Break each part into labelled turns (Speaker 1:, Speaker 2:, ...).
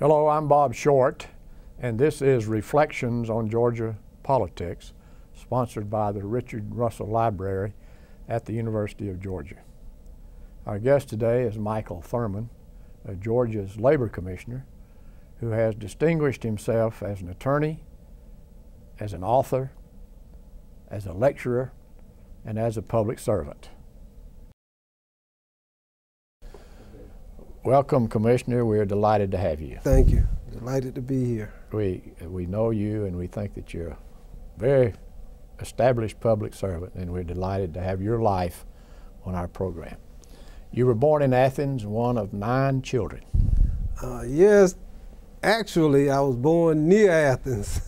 Speaker 1: Hello, I'm Bob Short, and this is Reflections on Georgia Politics, sponsored by the Richard Russell Library at the University of Georgia. Our guest today is Michael Thurmond, Georgia's Labor Commissioner, who has distinguished himself as an attorney, as an author, as a lecturer, and as a public servant. Welcome, Commissioner. We're delighted to have you.
Speaker 2: Thank you. Delighted to be here.
Speaker 1: We know you, and we think that you're a very established public servant, and we're delighted to have your life on our program. You were born in Athens, one of 9 children.
Speaker 2: Yes, actually, I was born near Athens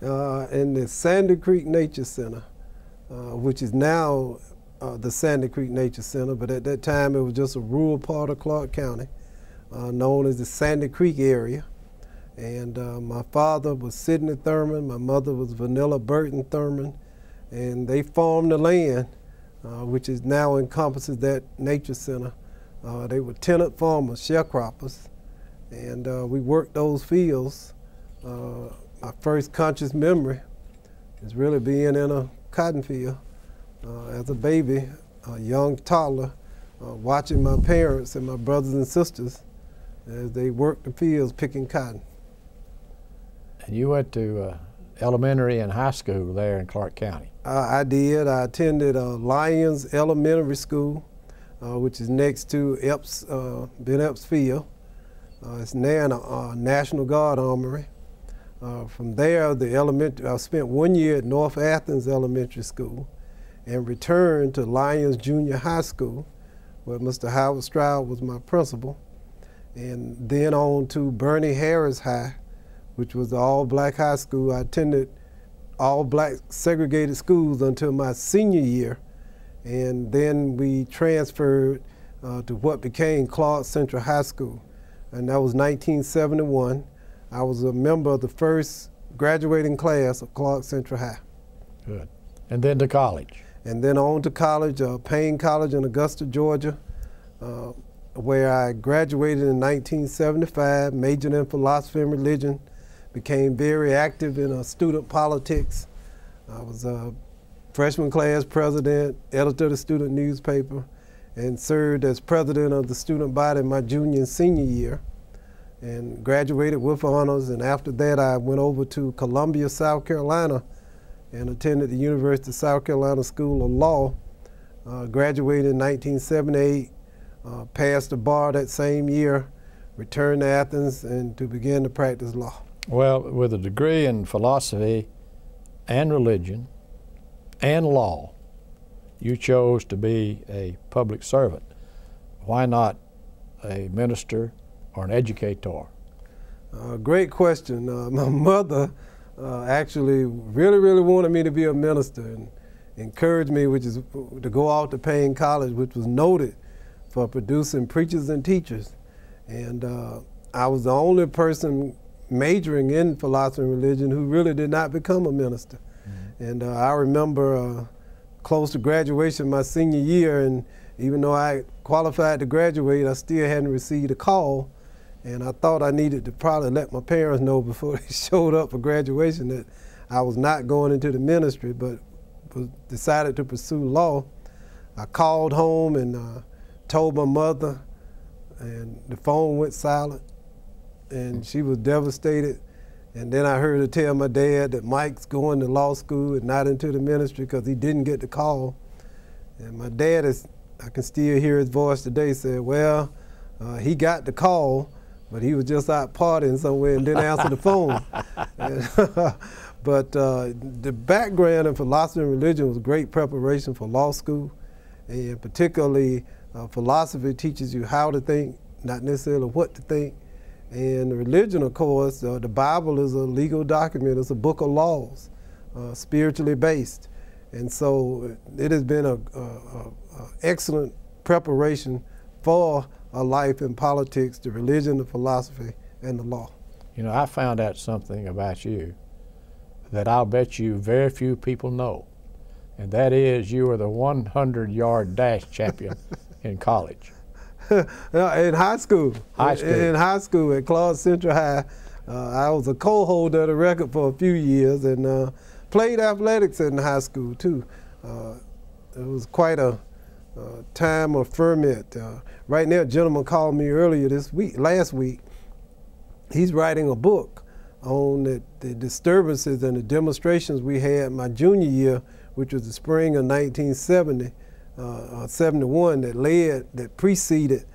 Speaker 2: in the Sandy Creek Nature Center, which is now the Sandy Creek Nature Center, but at that time it was just a rural part of Clark County, known as the Sandy Creek area. And my father was Sidney Thurmond, my mother was Vanilla Burton Thurmond, and they farmed the land, which is now encompasses that nature center. They were tenant farmers, sharecroppers, and we worked those fields. My first conscious memory is really being in a cotton field. As a baby, a young toddler, watching my parents and my brothers and sisters as they worked the fields picking cotton.
Speaker 1: And you went to elementary and high school there in Clark County.
Speaker 2: I did. I attended Lyons Elementary School, which is next to Ben Epps Field. It's now in a National Guard Armory. From there, I spent 1 year at North Athens Elementary School, and returned to Lyons Junior High School, where Mr. Howard Stroud was my principal, and then on to Bernie Harris High, which was the all-black high school. I attended all-black segregated schools until my senior year, and then we transferred to what became Clark Central High School, and that was 1971. I was a member of the first graduating class of Clark Central High.
Speaker 1: Good. And then to college.
Speaker 2: And then on to college, Payne College in Augusta, Georgia, where I graduated in 1975, majored in philosophy and religion, became very active in student politics. I was a freshman class president, editor of the student newspaper, and served as president of the student body my junior and senior year, and graduated with honors. And after that, I went over to Columbia, South Carolina, and attended the University of South Carolina School of Law, graduated in 1978, passed the bar that same year, returned to Athens and to begin to practice law.
Speaker 1: Well, with a degree in philosophy and religion and law, you chose to be a public servant. Why not a minister or an educator?
Speaker 2: Great question. My mother actually really wanted me to be a minister and encouraged me, which is to go out to Payne College, which was noted for producing preachers and teachers. And I was the only person majoring in philosophy and religion who really did not become a minister. Mm-hmm. And I remember close to graduation my senior year, and even though I qualified to graduate, I still hadn't received a call. And I thought I needed to probably let my parents know before they showed up for graduation that I was not going into the ministry, but decided to pursue law. I called home and told my mother, and the phone went silent, and she was devastated. And then I heard her tell my dad that Mike's going to law school and not into the ministry because he didn't get the call. And my dad, I can still hear his voice today, said, well, he got the call, but he was just out partying somewhere and didn't answer the phone. But the background in philosophy and religion was great preparation for law school, and particularly philosophy teaches you how to think, not necessarily what to think. And religion, of course, the Bible is a legal document. It's a book of laws, spiritually based. And so it has been an excellent preparation for a life in politics, the religion, the philosophy, and the law.
Speaker 1: You know, I found out something about you that I'll bet you very few people know, and that is you were the 100-yard dash champion in college.
Speaker 2: In high school.
Speaker 1: High school.
Speaker 2: In high school at Clark Central High. I was a co-holder of the record for a few years and played athletics in high school too. It was quite a time of ferment. Right now, a gentleman called me earlier last week. He's writing a book on the disturbances and the demonstrations we had my junior year, which was the spring of 1970, 71, that preceded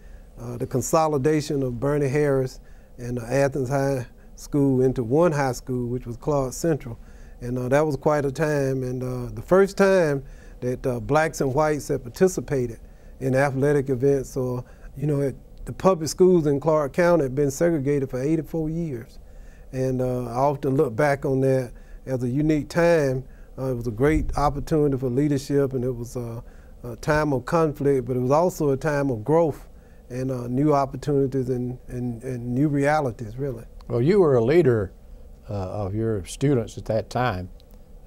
Speaker 2: the consolidation of Bernie Harris and Athens High School into one high school, which was Clark Central. And that was quite a time. And the first time that blacks and whites had participated in athletic events, or, you know, the public schools in Clark County had been segregated for 84 years. And I often look back on that as a unique time. It was a great opportunity for leadership, and it was a time of conflict, but it was also a time of growth and new opportunities and new realities, really.
Speaker 1: Well, you were a leader of your students at that time.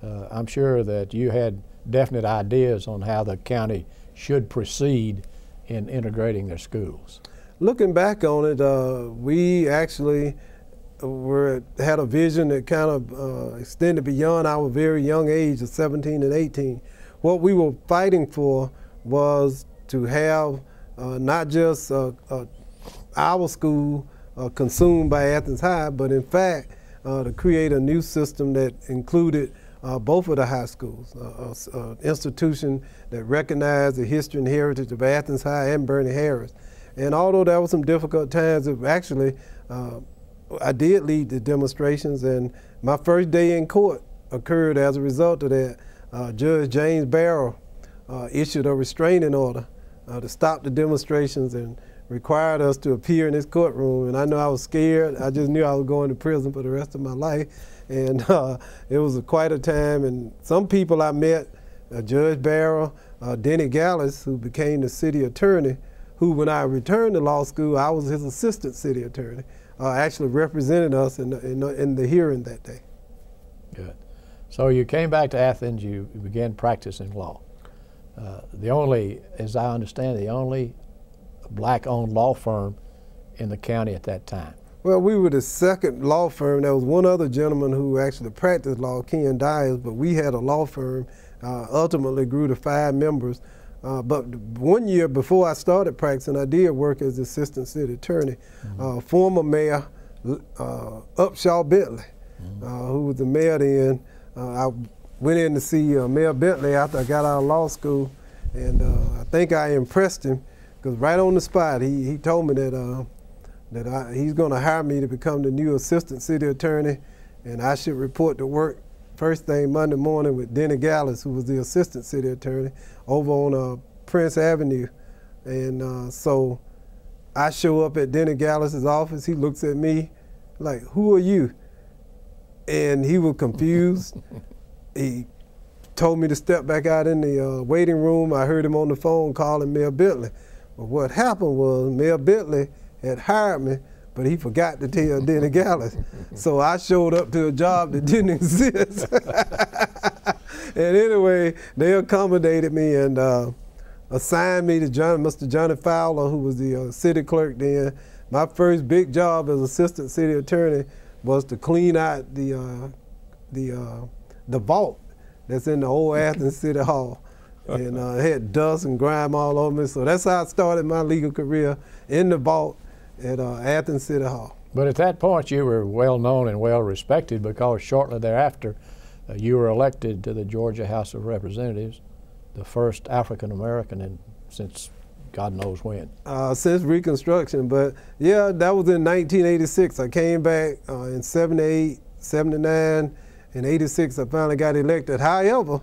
Speaker 1: I'm sure that you had definite ideas on how the county should proceed in integrating their schools.
Speaker 2: Looking back on it, we actually had a vision that kind of extended beyond our very young age of 17 and 18. What we were fighting for was to have not just our school consumed by Athens High, but in fact to create a new system that included both of the high schools, an institution that recognized the history and heritage of Athens High and Bernie Harris. And although there were some difficult times, it actually I did lead the demonstrations, and my first day in court occurred as a result of that. Judge James Barrow issued a restraining order to stop the demonstrations and required us to appear in his courtroom. And I know I was scared. I just knew I was going to prison for the rest of my life. And it was quite a time. And some people I met, Judge Barrow, Denny Gallis, who became the city attorney, who, when I returned to law school, I was his assistant city attorney, actually represented us in the hearing that day.
Speaker 1: Good. So you came back to Athens, you began practicing law. The only, as I understand, the only black-owned law firm in the county at that time.
Speaker 2: Well, we were the second law firm. There was one other gentleman who actually practiced law, Ken Dyers, but we had a law firm, ultimately grew to 5 members. But 1 year before I started practicing, I did work as assistant city attorney. Former mayor Upshaw Bentley, who was the mayor then, I went in to see Mayor Bentley after I got out of law school, and I think I impressed him, because right on the spot he told me that he's going to hire me to become the new assistant city attorney, and I should report to work first thing Monday morning with Denny Gallis, who was the assistant city attorney, over on Prince Avenue. And so I show up at Denny Gallis's office. He looks at me like, "Who are you?" And he was confused. He told me to step back out in the waiting room. I heard him on the phone calling Mayor Bentley. But what happened was Mayor Bentley had hired me, but he forgot to tell Denny Gallis. So I showed up to a job that didn't exist. And anyway, they accommodated me and assigned me to Mr. Johnny Fowler, who was the city clerk then. My first big job as assistant city attorney was to clean out the vault that's in the old Athens City Hall. And it had dust and grime all over me. So that's how I started my legal career, in the vault at Athens City Hall.
Speaker 1: But at that point, you were well known and well respected, because shortly thereafter, you were elected to the Georgia House of Representatives, the first African American since God knows when.
Speaker 2: Since Reconstruction, but yeah, that was in 1986. I came back in 78, 79, and 86 I finally got elected. However,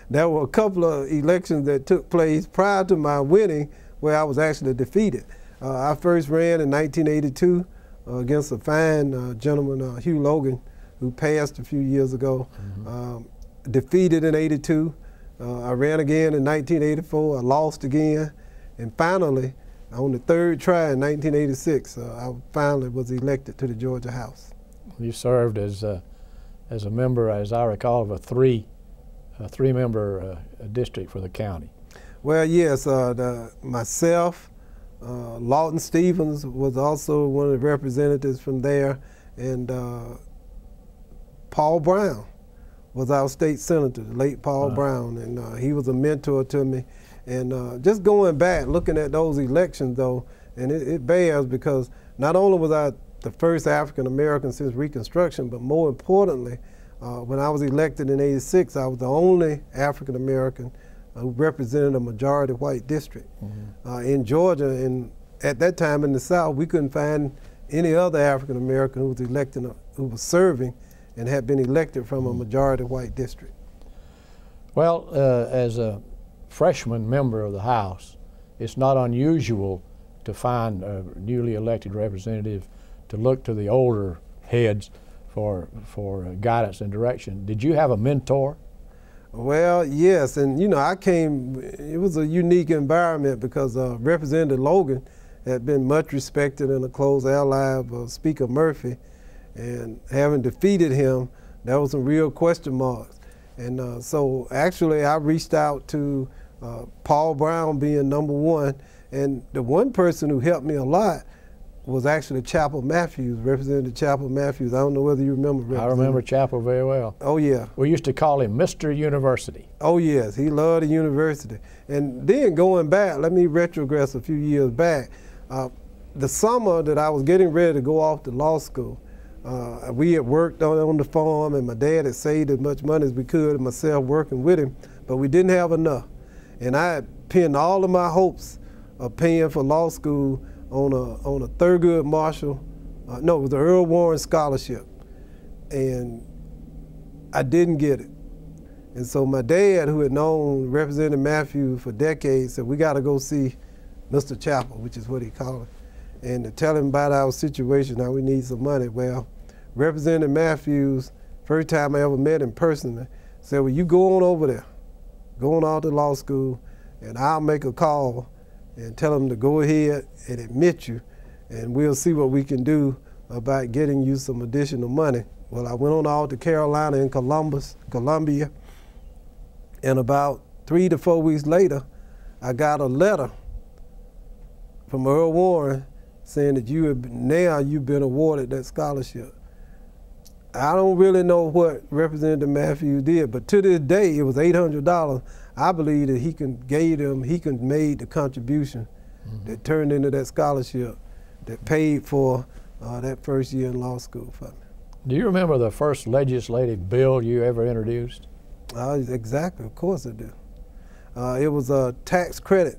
Speaker 2: there were a couple of elections that took place prior to my winning where I was actually defeated. I first ran in 1982 against a fine gentleman, Hugh Logan, who passed a few years ago. Defeated in 82. I ran again in 1984. I lost again. And finally, on the third try in 1986, I finally was elected to the Georgia House. You
Speaker 1: served as a member, as I recall, of a three-member district for the county.
Speaker 2: Well, yes, myself, Lawton Stevens was also one of the representatives from there, and Paul Brown was our state senator, the late Paul Brown, and he was a mentor to me. And just going back, looking at those elections though, and it bears, because not only was I the first African American since Reconstruction, but more importantly, when I was elected in '86, I was the only African American who represented a majority white district in Georgia. And at that time in the South, we couldn't find any other African American who was elected, who was serving and had been elected from a majority white district.
Speaker 1: Well, as a freshman member of the House, it's not unusual to find a newly elected representative to look to the older heads for guidance and direction. Did you have a mentor?
Speaker 2: Well, yes, and you know, it was a unique environment because Representative Logan had been much respected and a close ally of Speaker Murphy, and having defeated him, there was some real question marks. And so actually I reached out to Paul Brown being number one, and the one person who helped me a lot was actually Chapel Matthews, Representative Chapel Matthews. I don't know whether you remember.
Speaker 1: I remember Chapel very well.
Speaker 2: Oh yeah.
Speaker 1: We used to call him Mr. University.
Speaker 2: Oh yes, he loved the university. And then going back, let me retrogress a few years back. The summer that I was getting ready to go off to law school, we had worked on the farm, and my dad had saved as much money as we could, and myself working with him, but we didn't have enough. And I had pinned all of my hopes of paying for law school on a Thurgood Marshall, no, it was the Earl Warren Scholarship, and I didn't get it. And so my dad, who had known Representative Matthews for decades, said, we got to go see Mr. Chapel, which is what he called it, and to tell him about our situation, how we need some money. Well, Representative Matthews, first time I ever met him personally, said, well, you go on over there, go on out to law school, and I'll make a call and tell them to go ahead and admit you, and we'll see what we can do about getting you some additional money. Well, I went on out to Carolina in Columbia, and about 3 to 4 weeks later, I got a letter from Earl Warren saying that you've been awarded that scholarship. I don't really know what Representative Matthews did, but to this day, it was $800. I believe that he made the contribution that turned into that scholarship that paid for that first year in law school for me.
Speaker 1: Do you remember the first legislative bill you ever introduced?
Speaker 2: Exactly, of course I do. It was a tax credit.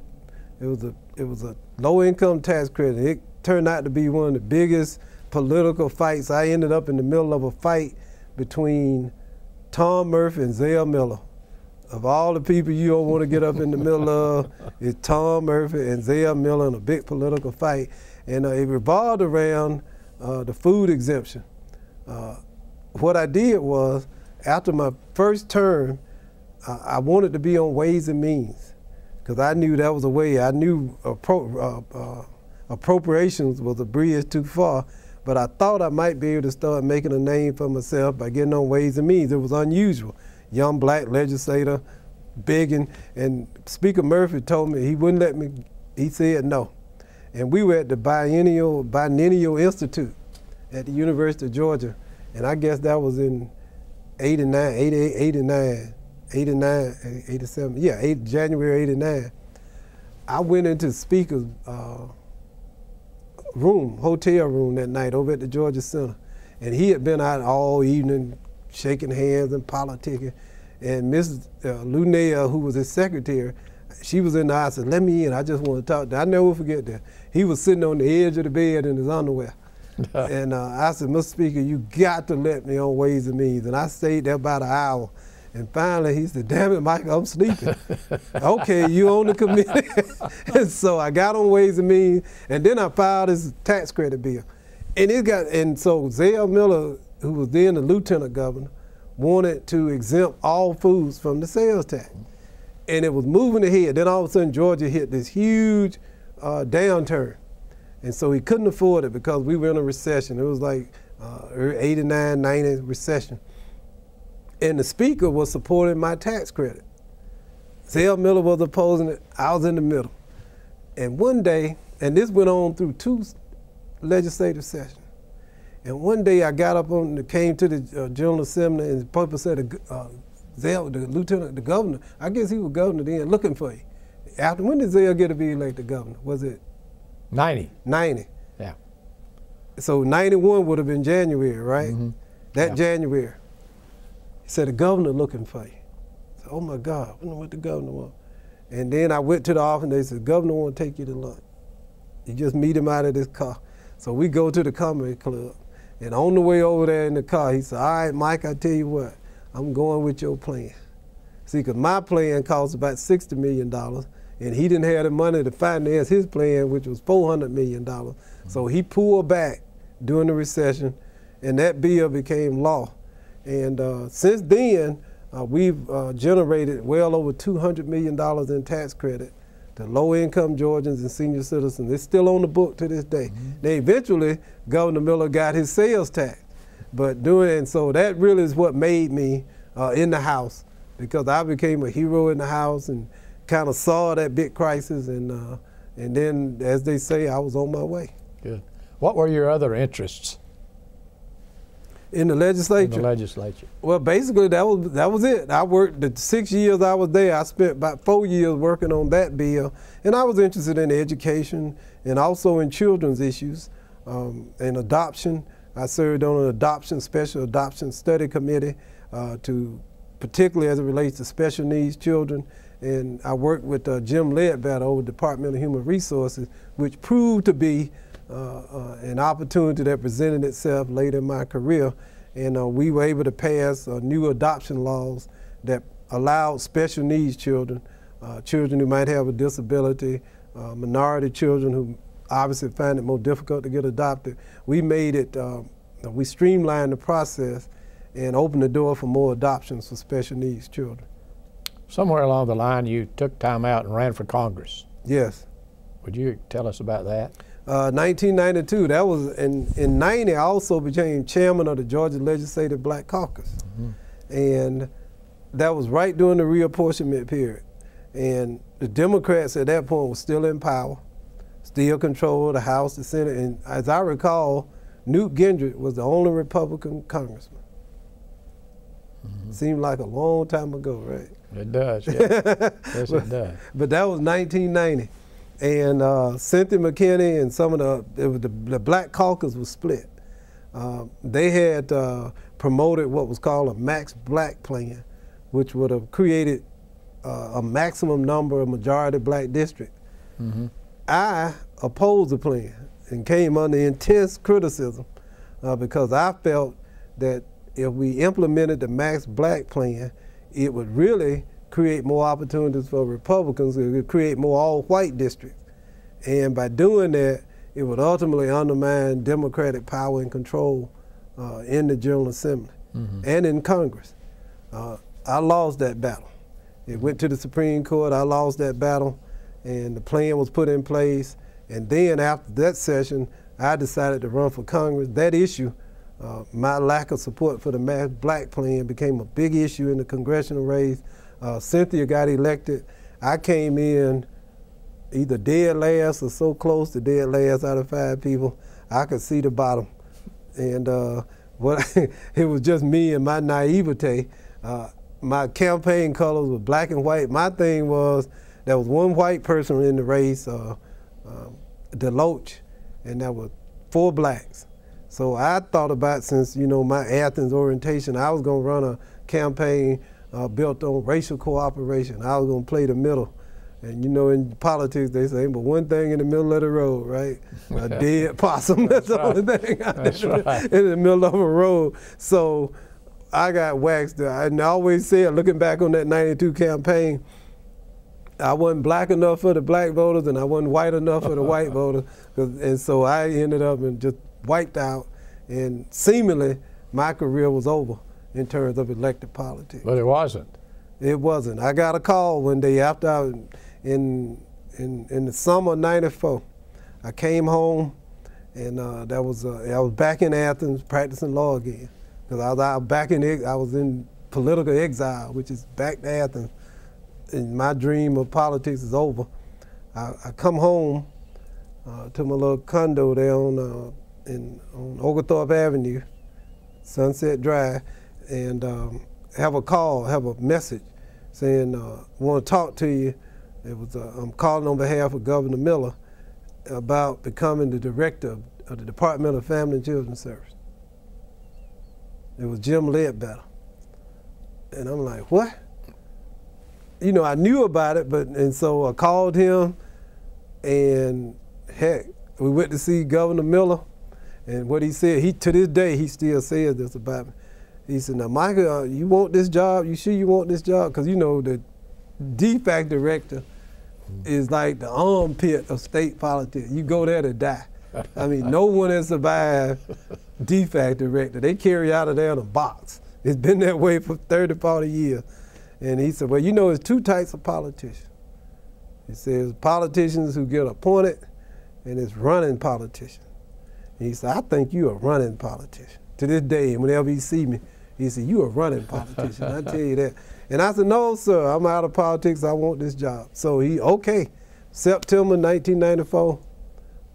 Speaker 2: It was a low-income tax credit. It turned out to be one of the biggest political fights. I ended up in the middle of a fight between Tom Murphy and Zell Miller. Of all the people you don't want to get up in the middle of, it's Tom Murphy and Zell Miller in a big political fight. And it revolved around the food exemption. What I did was, after my first term, I wanted to be on Ways and Means, because I knew that was a way. I knew appropriations was a bridge too far, but I thought I might be able to start making a name for myself by getting on Ways and Means. It was unusual. Young black legislator, begging, and Speaker Murphy told me he wouldn't let me, he said no. And we were at the Biennial Institute at the University of Georgia, and I guess that was in 89, 87, yeah, January 89. I went into the Speaker's hotel room that night over at the Georgia Center, and he had been out all evening shaking hands and politicking, and Mrs. Lunell, who was his secretary, she was in the house and said, let me in, I just want to talk to you. I never forget that. He was sitting on the edge of the bed in his underwear. And I said, Mr. Speaker, you got to let me on Ways and Means. And I stayed there about an hour. And finally he said, damn it, Michael, I'm sleeping. Okay, you on the committee. And so I got on Ways and Means, and then I filed this tax credit bill. And so Zell Miller, who was then the lieutenant governor, wanted to exempt all foods from the sales tax. And it was moving ahead. Then all of a sudden Georgia hit this huge downturn. And so he couldn't afford it because we were in a recession. It was like 89, 90 recession. And the Speaker was supporting my tax credit. Zell Miller was opposing it. I was in the middle. And one day, And this went on through 2 legislative sessions. And one day I got up came to the General Assembly, and the people said, the governor, I guess he was governor then, looking for you. After, when did Zell get to be elected governor? Was it?
Speaker 1: 90.
Speaker 2: 90.
Speaker 1: Yeah.
Speaker 2: So 91 would have been January, right?
Speaker 1: Mm-hmm.
Speaker 2: That January. He said, the governor looking for you. I said, oh my God, I wonder what the governor wants. And then I went to the office and they said, the governor want to take you to lunch. You just meet him out of this car. So we go to the Comedy Club. And on the way over there in the car, he said, all right, Mike, I tell you what, I'm going with your plan. See, because my plan cost about $60 million, and he didn't have the money to finance his plan, which was $400 million. So he pulled back during the recession, and that bill became law. And since then, we've generated well over $200 million in tax credit to low-income Georgians and senior citizens. It's still on the book to this day. Then eventually, Governor Miller got his sales tax. But and so that really is what made me in the House, because I became a hero in the House and kind of saw that big crisis, and then, as they say, I was on my way.
Speaker 1: Good. What were your other interests?
Speaker 2: In the legislature?
Speaker 1: In the legislature.
Speaker 2: Well, basically, that was it. I worked the 6 years I was there. I spent about 4 years working on that bill, and I was interested in education and also in children's issues and adoption. I served on an special adoption study committee particularly as it relates to special needs children. And I worked with Jim Ledbetter over Department of Human Resources, which proved to be an opportunity that presented itself later in my career. And we were able to pass new adoption laws that allowed special needs children, children who might have a disability, minority children who obviously find it more difficult to get adopted. We made it, we streamlined the process and opened the door for more adoptions for special needs children.
Speaker 1: Somewhere along the line, you took time out and ran for Congress.
Speaker 2: Yes.
Speaker 1: Would you tell us about that?
Speaker 2: 1992, that was, in 90, I also became chairman of the Georgia Legislative Black Caucus. And that was right during the reapportionment period. And the Democrats at that point were still in power, still controlled the House, the Senate, and as I recall, Newt Gingrich was the only Republican congressman. Seemed like a long time ago, right?
Speaker 1: It does, yeah. Yes, it does.
Speaker 2: But that was 1990. And Cynthia McKinney and some of the Black Caucus was split. They had promoted what was called a Max Black plan, which would have created a maximum number of majority black districts. I opposed the plan and came under intense criticism because I felt that if we implemented the Max Black plan, it would really create more opportunities for Republicans. It would create more all-white districts. And by doing that, it would ultimately undermine Democratic power and control in the General Assembly and in Congress. I lost that battle. It went to the Supreme Court. I lost that battle, and the plan was put in place. And then after that session, I decided to run for Congress. That issue, my lack of support for the Max Black plan, became a big issue in the congressional race. Cynthia got elected. I came in either dead last or so close to dead last out of 5 people, I could see the bottom. And it was just me and my naivete. My campaign colors were black and white. My thing was, there was one white person in the race, Deloach, and there were 4 blacks. So I thought about, since my Athens orientation, I was going to run a campaign built on racial cooperation. I was going to play the middle. And in politics they say, but one thing in the middle of the road, right? A dead possum. That's the only thing in the middle of a road. So I got waxed. And I always said, looking back on that 92 campaign, I wasn't black enough for the black voters and I wasn't white enough for the white voters. And so I ended up and just wiped out, and seemingly my career was over in terms of elected politics.
Speaker 1: But it wasn't.
Speaker 2: It wasn't. I got a call one day after I was in the summer of '94. I came home, and I was back in Athens practicing law again, because I was in political exile, which is back to Athens, and my dream of politics is over. I come home to my little condo there on Oglethorpe Avenue, Sunset Drive, and have a message saying, want to talk to you. It was, I'm calling on behalf of Governor Miller about becoming the director of the Department of Family and Children's Service. It was Jim Ledbetter. And I'm like, what? You know, I knew about it, and so I called him, and heck, we went to see Governor Miller, and what he said, to this day, he still says this about me. He said, now, Michael, you want this job? You sure you want this job? Because, you know, the DFACS director is like the armpit of state politics. You go there to die. I mean, no one has survived DFACS director. They carry out of there in a box. It's been that way for 30, 40 years. And he said, well, you know, there's two types of politicians. He says politicians who get appointed, and it's running politicians. And he said, I think you're a running politician. To this day, and whenever he see me, he said, you a running politician, I tell you that. And I said, no, sir, I'm out of politics, I want this job. So okay, September 1994,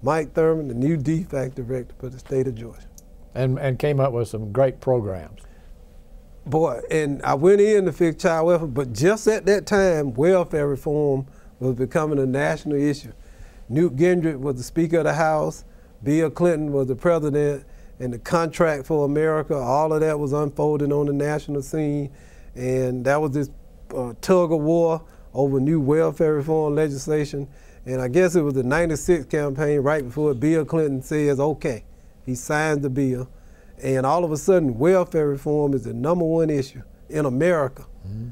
Speaker 2: Mike Thurmond, the new DFACS director for the state of Georgia.
Speaker 1: And came up with some great programs.
Speaker 2: Boy, and I went in to fix child welfare, but just at that time, welfare reform was becoming a national issue. Newt Gingrich was the Speaker of the House, Bill Clinton was the president, and the Contract for America, all of that was unfolding on the national scene. And that was this tug of war over new welfare reform legislation. And I guess it was the '96 campaign right before Bill Clinton says, okay, he signs the bill. And all of a sudden, welfare reform is the #1 issue in America. Mm-hmm.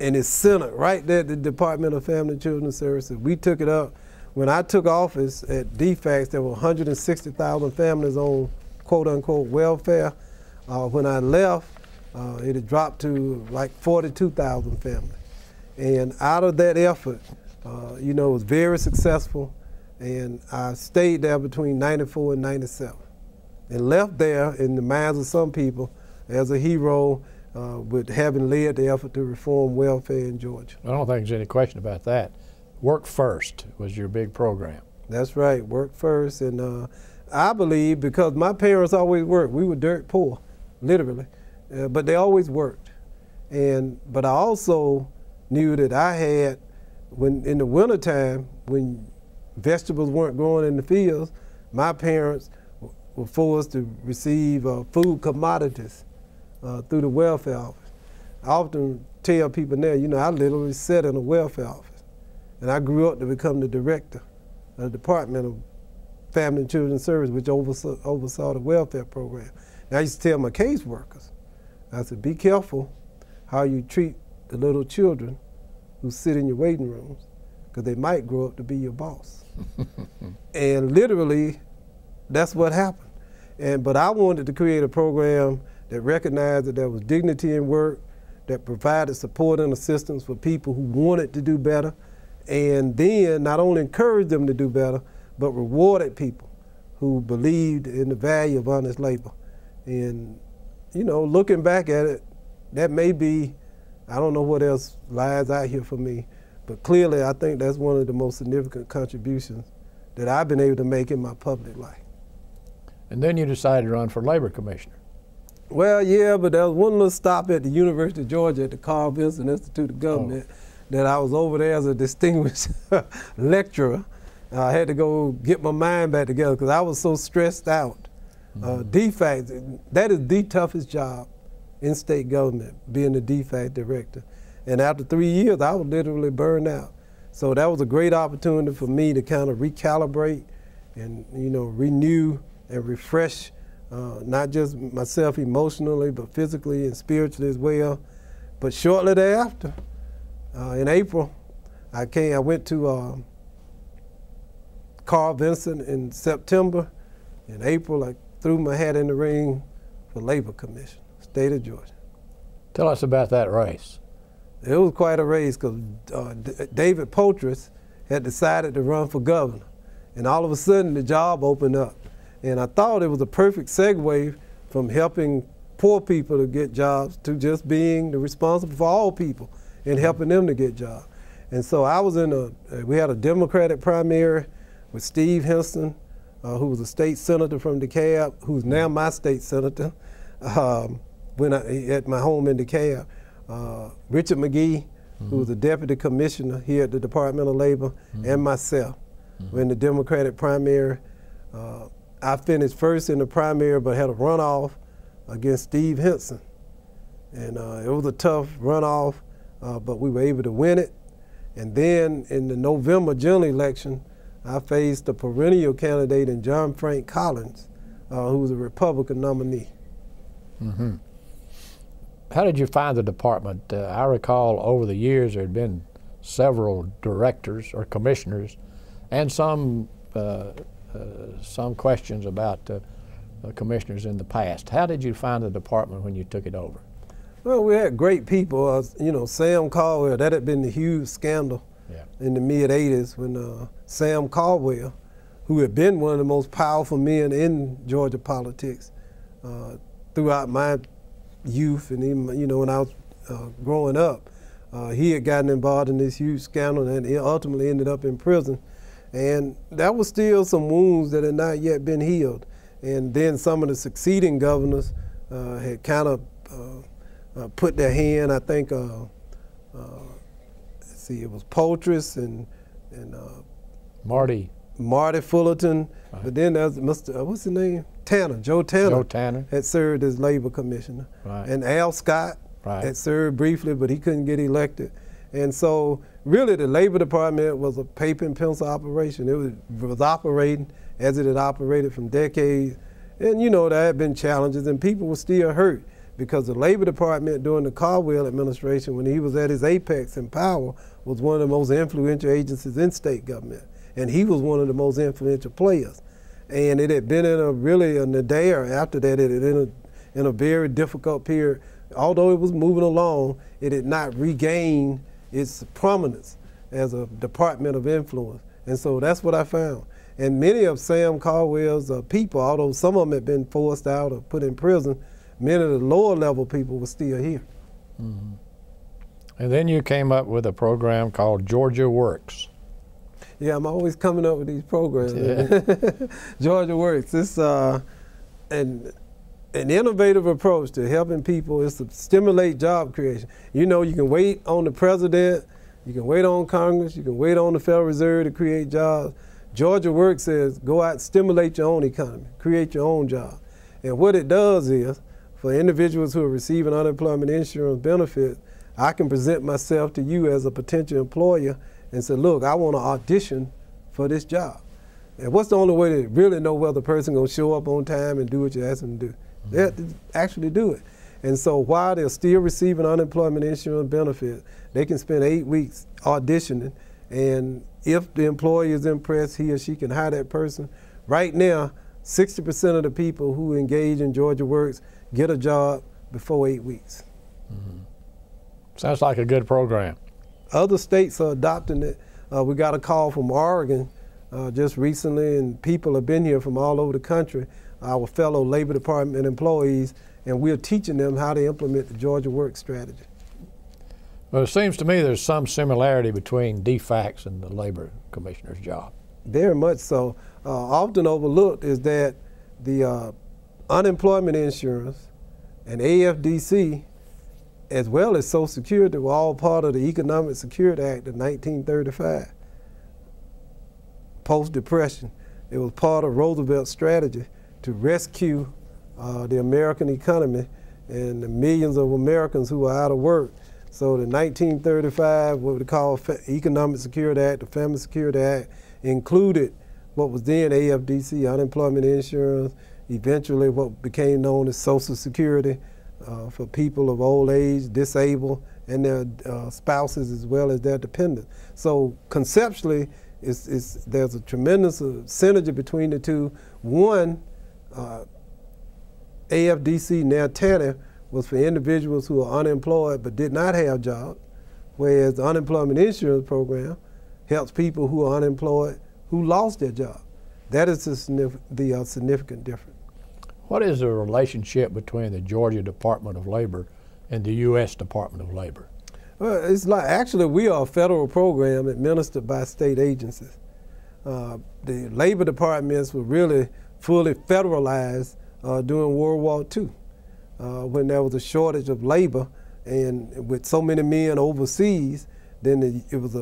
Speaker 2: And it's centered right there at the Department of Family and Children's Services. We took it up. When I took office at DFACS, there were 160,000 families on quote-unquote welfare. When I left, it had dropped to like 42,000 families. And out of that effort, you know, it was very successful. And I stayed there between 94 and 97. And left there in the minds of some people as a hero with having led the effort to reform welfare in Georgia.
Speaker 1: I don't think there's any question about that. Work First was your big program.
Speaker 2: That's right, Work First. And I believe because my parents always worked, we were dirt poor, literally, but they always worked. But I also knew that I had, when in the wintertime, when vegetables weren't growing in the fields, my parents were forced to receive food commodities through the welfare office. I often tell people now, you know, I literally sat in a welfare office, and I grew up to become the director of the Department of Family and Children's Services, which oversaw the welfare program. And I used to tell my caseworkers, I said, be careful how you treat the little children who sit in your waiting rooms, because they might grow up to be your boss. And literally, that's what happened. But I wanted to create a program that recognized that there was dignity in work, that provided support and assistance for people who wanted to do better, and then not only encouraged them to do better, but rewarded people who believed in the value of honest labor. And, you know, looking back at it, that may be, I don't know what else lies out here for me, but clearly I think that's one of the most significant contributions that I've been able to make in my public life.
Speaker 1: And then you decided to run for labor commissioner.
Speaker 2: Well, yeah, but there was one little stop at the University of Georgia at the Carl Vinson Institute of Government that I was over there as a distinguished lecturer. I had to go get my mind back together because I was so stressed out. DFACS, that is the toughest job in state government, being the DFACS director. And after 3 years, I was literally burned out. So that was a great opportunity for me to kind of recalibrate and, you know, renew and refresh not just myself emotionally, but physically and spiritually as well. But shortly thereafter, in April, I went to Carl Vinson in September. In April, I threw my hat in the ring for Labor Commission, state of Georgia.
Speaker 1: Tell us about that race.
Speaker 2: It was quite a race because David Poitras had decided to run for governor. And all of a sudden, the job opened up. And I thought it was a perfect segue from helping poor people to get jobs to just being the responsible for all people and helping them to get jobs. And so I was we had a Democratic primary with Steve Henson, who was a state senator from DeKalb, who's now my state senator, at my home in DeKalb. Richard McGee, who was a deputy commissioner here at the Department of Labor, and myself. We're in the Democratic primary. I finished first in the primary, but had a runoff against Steve Henson. And it was a tough runoff, but we were able to win it. And then in the November general election, I faced a perennial candidate in John Frank Collins, who was a Republican nominee.
Speaker 1: Mm-hmm. How did you find the department? I recall over the years there had been several directors or commissioners, and some questions about commissioners in the past. How did you find the department when you took it over?
Speaker 2: Well, we had great people. You know, Sam Caldwell, that had been the huge scandal in the mid-'80s when Sam Caldwell, who had been one of the most powerful men in Georgia politics throughout my youth and even, you know, when I was growing up, he had gotten involved in this huge scandal and he ultimately ended up in prison. And that was still some wounds that had not yet been healed. And then some of the succeeding governors had kind of put their hand, I think, let's see, it was Poultris and
Speaker 1: Marty
Speaker 2: Fullerton, but then there was Mr. What's his name? Joe Tanner had served as labor commissioner. And Al Scott had served briefly, but he couldn't get elected. And so really the Labor Department was a paper and pencil operation. It was operating as it had operated from decades. And you know, there had been challenges and people were still hurt because the Labor Department during the Caldwell administration, when he was at his apex in power, was one of the most influential agencies in state government. And he was one of the most influential players. And it had been in a really a nadir after that. It had in a very difficult period. Although it was moving along, it had not regained its prominence as a department of influence. And so that's what I found. And many of Sam Caldwell's people, although some of them had been forced out or put in prison, many of the lower level people were still here.
Speaker 1: Mm-hmm. And then you came up with a program called Georgia Works.
Speaker 2: Yeah, I'm always coming up with these programs. Yeah. Georgia Works. It's an innovative approach to helping people is to stimulate job creation. You know, you can wait on the president, you can wait on Congress, you can wait on the Federal Reserve to create jobs. Georgia Works says go out and stimulate your own economy, create your own job. And what it does is, for individuals who are receiving unemployment insurance benefits, I can present myself to you as a potential employer and say, look, I want to audition for this job. And what's the only way to really know whether the person going to show up on time and do what you ask them to do? They have to actually do it. And so while they're still receiving unemployment insurance benefits, they can spend 8 weeks auditioning. And if the employer is impressed, he or she can hire that person. Right now, 60% of the people who engage in Georgia Works get a job before 8 weeks.
Speaker 1: Mm-hmm. Sounds like a good program.
Speaker 2: Other states are adopting it. We got a call from Oregon just recently, and people have been here from all over the country, our fellow Labor Department employees, and we're teaching them how to implement the Georgia Works strategy.
Speaker 1: Well, it seems to me there's some similarity between DFACS and the Labor Commissioner's job.
Speaker 2: Very much so. Often overlooked is that the unemployment insurance and AFDC, as well as Social Security, were all part of the Economic Security Act of 1935. Post-Depression, it was part of Roosevelt's strategy to rescue the American economy and the millions of Americans who are out of work. So the 1935, what we call Economic Security Act, the Family Security Act, included what was then AFDC, unemployment insurance, eventually what became known as Social Security, for people of old age, disabled, and their spouses as well as their dependents. So conceptually, there's a tremendous synergy between the two. One, AFDC, now TANF, was for individuals who are unemployed but did not have jobs, whereas the unemployment insurance program helps people who are unemployed who lost their job. That is the significant difference.
Speaker 1: What is the relationship between the Georgia Department of Labor and the U.S. Department of Labor?
Speaker 2: Well, it's like, actually, we are a federal program administered by state agencies. the labor departments were really fully federalized during World War II, when there was a shortage of labor, and with so many men overseas, then it was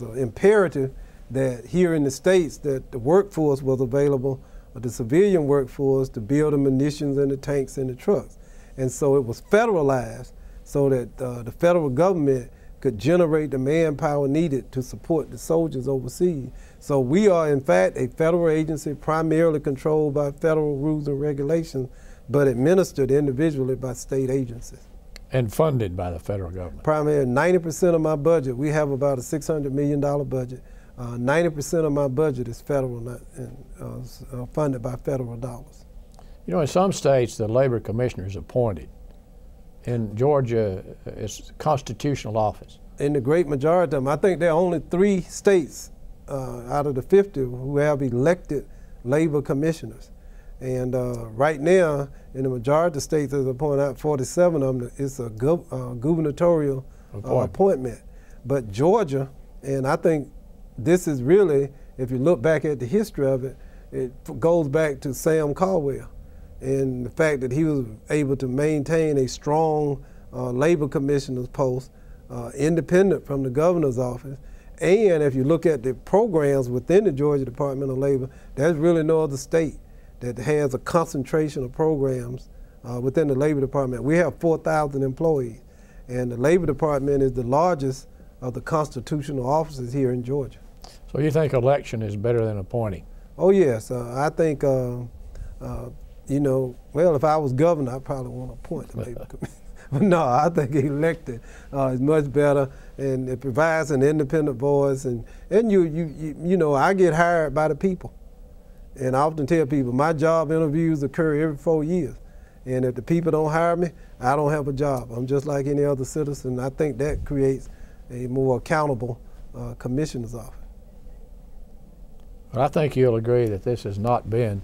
Speaker 2: an imperative that here in the States that the workforce was available, the civilian workforce, to build the munitions and the tanks and the trucks. And so it was federalized so that the federal government could generate the manpower needed to support the soldiers overseas. So we are, in fact, a federal agency primarily controlled by federal rules and regulations, but administered individually by state agencies.
Speaker 1: And funded by the federal government.
Speaker 2: Primarily 90% of my budget, we have about a $600 million budget. 90% of my budget is federal and funded by federal dollars.
Speaker 1: You know, in some states, the labor commissioner is appointed. In Georgia, it's constitutional office.
Speaker 2: In the great majority of them, I think there are only 3 states out of the 50 who have elected labor commissioners. And right now, in the majority of states, as I pointed out, 47 of them, it's a gubernatorial appointment. But Georgia, and I think this is really, if you look back at the history of it, it goes back to Sam Caldwell and the fact that he was able to maintain a strong labor commissioner's post, independent from the governor's office. And if you look at the programs within the Georgia Department of Labor, there's really no other state that has a concentration of programs within the Labor Department. We have 4,000 employees, and the Labor Department is the largest of the constitutional offices here in Georgia.
Speaker 1: So you think election is better than appointing?
Speaker 2: Oh yes, I think, you know, well, if I was governor, I probably want to appoint the Labor Commission. But no, I think elected is much better, and it provides an independent voice. And you know, I get hired by the people. And I often tell people my job interviews occur every 4 years. And if the people don't hire me, I don't have a job. I'm just like any other citizen. I think that creates a more accountable commissioner's office.
Speaker 1: But I think you'll agree that this has not been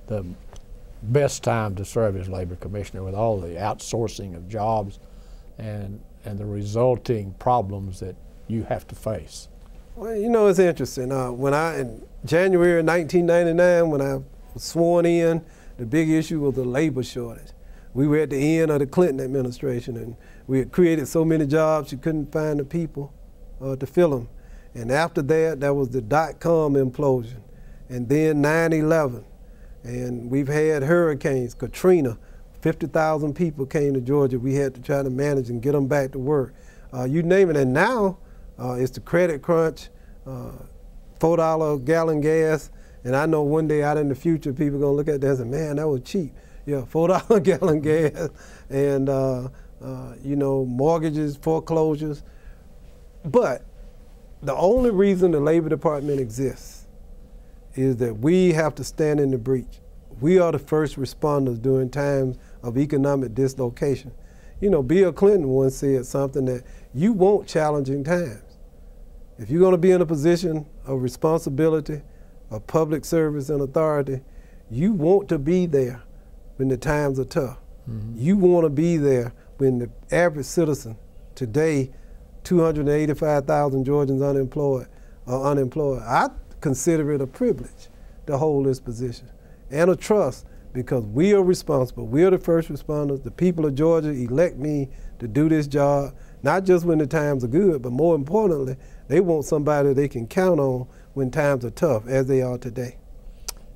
Speaker 1: the best time to serve as labor commissioner, with all the outsourcing of jobs and the resulting problems that you have to face.
Speaker 2: Well, you know, it's interesting. In January 1999, when I was sworn in, the big issue was the labor shortage. We were at the end of the Clinton administration, and we had created so many jobs you couldn't find the people to fill them. And after that, there was the dot-com implosion, and then 9/11. And we've had hurricanes, Katrina, 50,000 people came to Georgia. We had to try to manage and get them back to work. You name it, and now it's the credit crunch, $4 a gallon gas, and I know one day out in the future people are gonna look at that and say, man, that was cheap. Yeah, $4 a gallon gas, and you know, mortgages, foreclosures. But the only reason the Labor Department exists is that we have to stand in the breach. We are the first responders during times of economic dislocation. You know, Bill Clinton once said something that you want challenging times. If you're gonna be in a position of responsibility, of public service and authority, you want to be there when the times are tough. Mm-hmm. You wanna be there when the average citizen, today, 285,000 Georgians unemployed are unemployed. I consider it a privilege to hold this position and a trust, because we are responsible. We are the first responders. The people of Georgia elect me to do this job, not just when the times are good, but more importantly, they want somebody they can count on when times are tough, as they are today.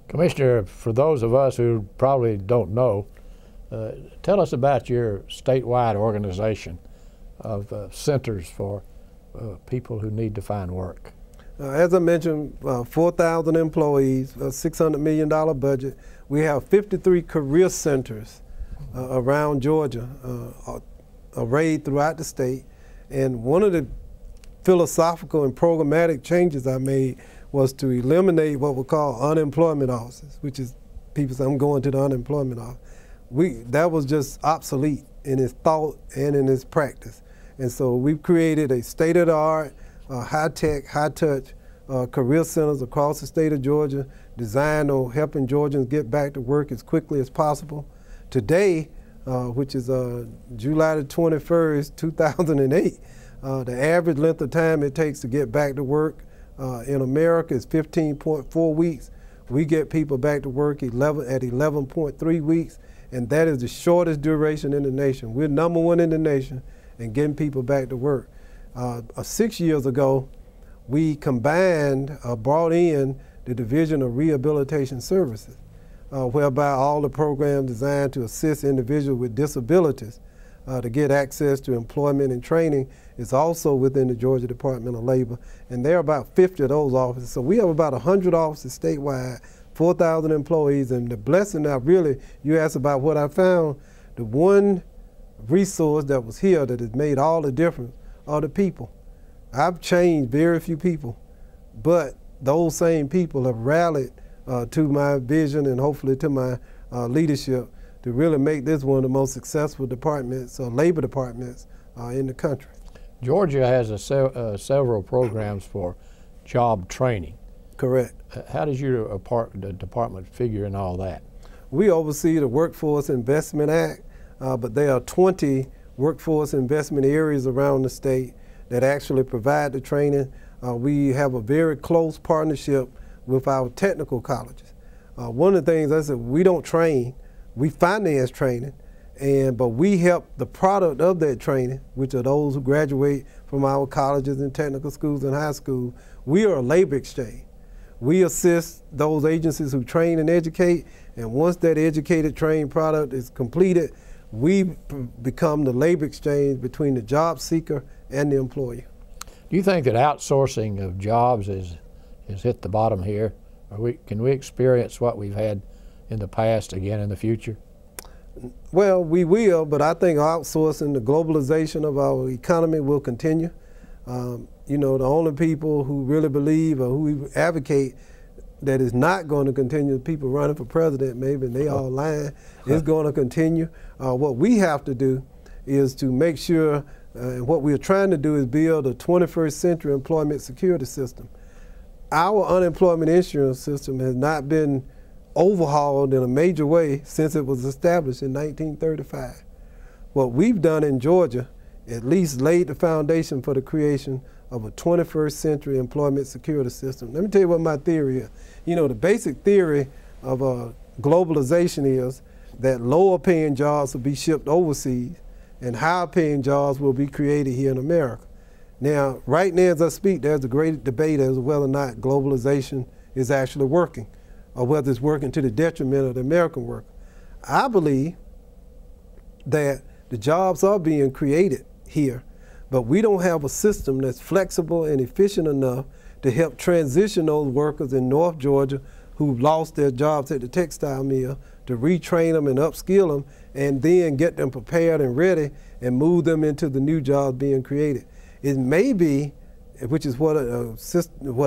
Speaker 1: Commissioner, for those of us who probably don't know, tell us about your statewide organization of centers for people who need to find work.
Speaker 2: As I mentioned, 4,000 employees, a $600 million budget. We have 53 career centers around Georgia, arrayed throughout the state. And one of the philosophical and programmatic changes I made was to eliminate what we call unemployment offices, which is people say, I'm going to the unemployment office. That was just obsolete in its thought and in its practice. And so we've created a state-of-the-art, high-tech, high-touch career centers across the state of Georgia, designed on helping Georgians get back to work as quickly as possible. Today, which is July the 21st, 2008, the average length of time it takes to get back to work in America is 15.4 weeks. We get people back to work at 11.3 weeks, and that is the shortest duration in the nation. We're #1 in the nation in getting people back to work. 6 years ago, we brought in the Division of Rehabilitation Services, whereby all the programs designed to assist individuals with disabilities to get access to employment and training is also within the Georgia Department of Labor. And there are about 50 of those offices. So we have about 100 offices statewide, 4,000 employees. And the blessing you asked about what I found, the one resource that was here that has made all the difference are the people. I've changed very few people, but those same people have rallied to my vision and hopefully to my leadership to really make this one of the most successful departments, labor departments in the country.
Speaker 1: Georgia has several programs for job training.
Speaker 2: Correct.
Speaker 1: How does your department figure in all that?
Speaker 2: We oversee the Workforce Investment Act, but there are 20 workforce investment areas around the state that actually provide the training. We have a very close partnership with our technical colleges. One of the things I said, we don't train, we finance training, but we help the product of that training, which are those who graduate from our colleges and technical schools and high school. We are a labor exchange. We assist those agencies who train and educate, and once that educated, trained product is completed, we become the labor exchange between the job seeker and the employer.
Speaker 1: Do you think that outsourcing of jobs has hit the bottom here? Can we experience what we've had in the past again in the future?
Speaker 2: Well, we will, but I think outsourcing, the globalization of our economy will continue. You know, the only people who really believe or who advocate that is not going to continue, people running for president maybe, and they all lying, it's going to continue. What we have to do is to make sure, and what we're trying to do is build a 21st century employment security system. Our unemployment insurance system has not been overhauled in a major way since it was established in 1935. What we've done in Georgia at least laid the foundation for the creation of a 21st century employment security system. Let me tell you what my theory is. You know, the basic theory of globalization is that lower paying jobs will be shipped overseas and higher paying jobs will be created here in America. Now, right now as I speak, there's a great debate as to whether or not globalization is actually working or whether it's working to the detriment of the American worker. I believe that the jobs are being created here, but we don't have a system that's flexible and efficient enough to help transition those workers in North Georgia who've lost their jobs at the textile mill, to retrain them and upskill them and then get them prepared and ready and move them into the new jobs being created. It may be, which is what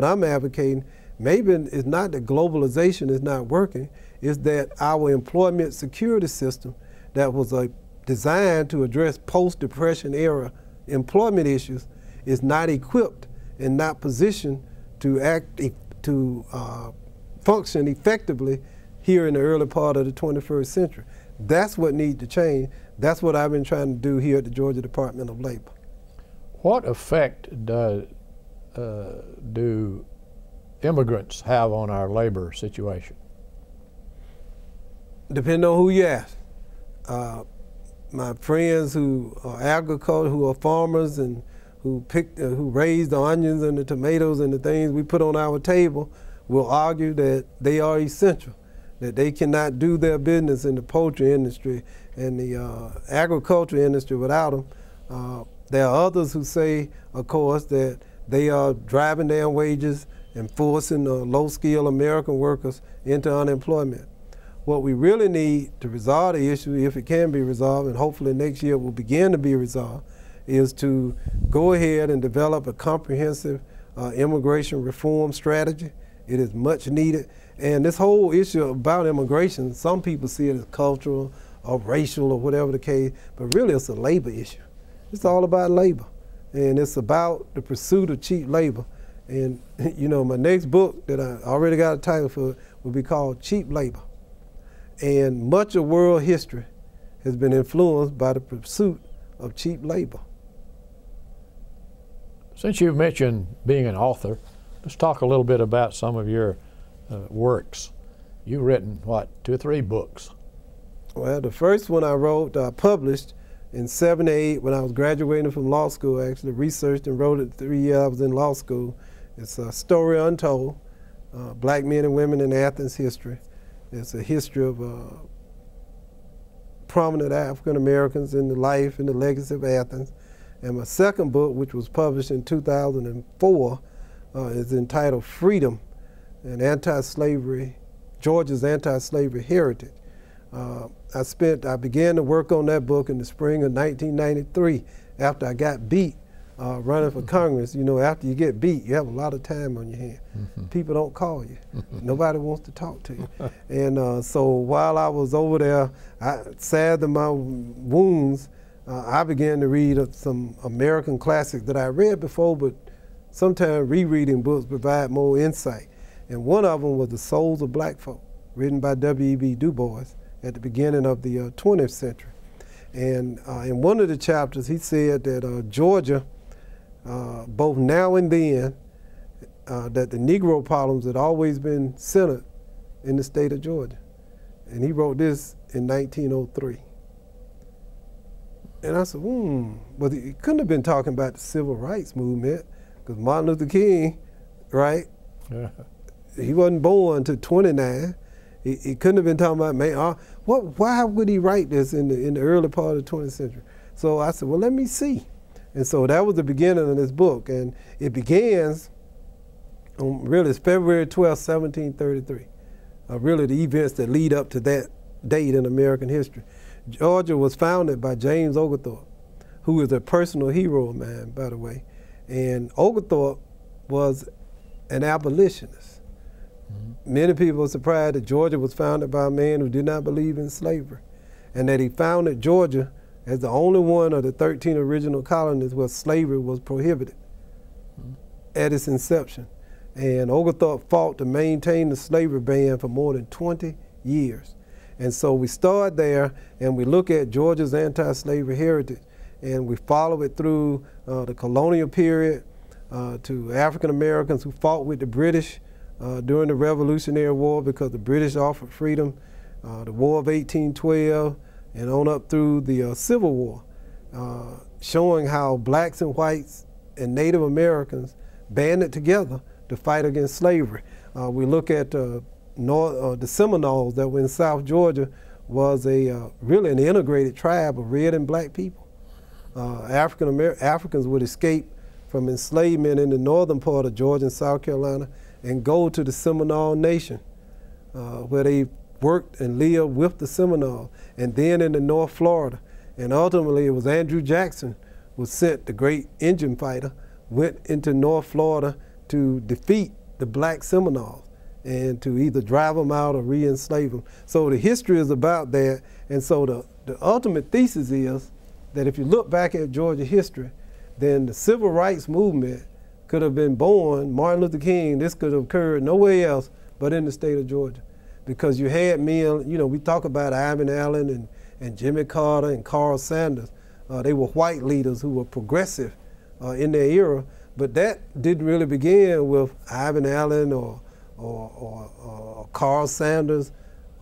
Speaker 2: I'm advocating, maybe it's not that globalization is not working, it's that our employment security system that was designed to address post-Depression era employment issues is not equipped and not positioned to function effectively here in the early part of the 21st century. That's what needs to change. That's what I've been trying to do here at the Georgia Department of Labor.
Speaker 1: What effect do immigrants have on our labor situation?
Speaker 2: Depending on who you ask. My friends who are agriculture, who are farmers and who raise the onions and the tomatoes and the things we put on our table will argue that they are essential, that they cannot do their business in the poultry industry and the agriculture industry without them. There are others who say, of course, that they are driving down wages and forcing low-skilled American workers into unemployment. What we really need to resolve the issue, if it can be resolved, and hopefully next year it will begin to be resolved, is to go ahead and develop a comprehensive immigration reform strategy. It is much needed. And this whole issue about immigration, some people see it as cultural or racial or whatever the case, but really it's a labor issue. It's all about labor. And it's about the pursuit of cheap labor. And you know, my next book that I already got a title for will be called Cheap Labor. And much of world history has been influenced by the pursuit of cheap labor.
Speaker 1: Since you've mentioned being an author, Let's talk a little bit about some of your works. You've written, what, 2 or 3 books?
Speaker 2: Well, the first one I wrote, published in '78 when I was graduating from law school. I actually researched and wrote it 3 years I was in law school. It's a story untold, black men and women in Athens history. It's a history of prominent African Americans in the life and the legacy of Athens. And my second book, which was published in 2004, is entitled Freedom and Anti-Slavery, Georgia's Anti-Slavery Heritage. I began to work on that book in the spring of 1993 after I got beat running for Congress. You know, after you get beat, you have a lot of time on your hands. People don't call you. Nobody wants to talk to you. And so while I was over there, sad to my wounds, I began to read some American classics that I read before, but sometimes rereading books provide more insight. And one of them was The Souls of Black Folk, written by W.E.B. Du Bois at the beginning of the 20th century. And in one of the chapters, he said that Georgia, both now and then, that the Negro problems had always been centered in the state of Georgia. And he wrote this in 1903. And I said, but he couldn't have been talking about the civil rights movement, because Martin Luther King, right? Yeah. He wasn't born until 29. He couldn't have been talking about, man, why would he write this in the early part of the 20th century? So I said, well, let me see. And so that was the beginning of this book. And it begins on, really, it's February 12, 1733. Really the events that lead up to that date in American history. Georgia was founded by James Oglethorpe, who is a personal hero of mine, by the way. And Oglethorpe was an abolitionist. Many people are surprised that Georgia was founded by a man who did not believe in slavery, and that he founded Georgia as the only one of the 13 original colonies where slavery was prohibited at its inception. And Oglethorpe fought to maintain the slavery ban for more than 20 years. And so we start there and we look at Georgia's anti-slavery heritage, and we follow it through the colonial period to African Americans who fought with the British during the Revolutionary War because the British offered freedom, the War of 1812, and on up through the Civil War, showing how blacks and whites and Native Americans banded together to fight against slavery. We look at the Seminoles that were in South Georgia was really an integrated tribe of red and black people. Africans would escape from enslavement in the northern part of Georgia and South Carolina and go to the Seminole Nation, where they worked and lived with the Seminoles, and then into North Florida. And ultimately it was Andrew Jackson was sent, the great Indian fighter, went into North Florida to defeat the black Seminoles and to either drive them out or re-enslave them. So the history is about that. And so the ultimate thesis is that if you look back at Georgia history, then the civil rights movement could have been born, Martin Luther King, this could have occurred nowhere else but in the state of Georgia. Because you had men, you know, we talk about Ivan Allen and Jimmy Carter and Carl Sanders. They were white leaders who were progressive in their era, but that didn't really begin with Ivan Allen or Carl Sanders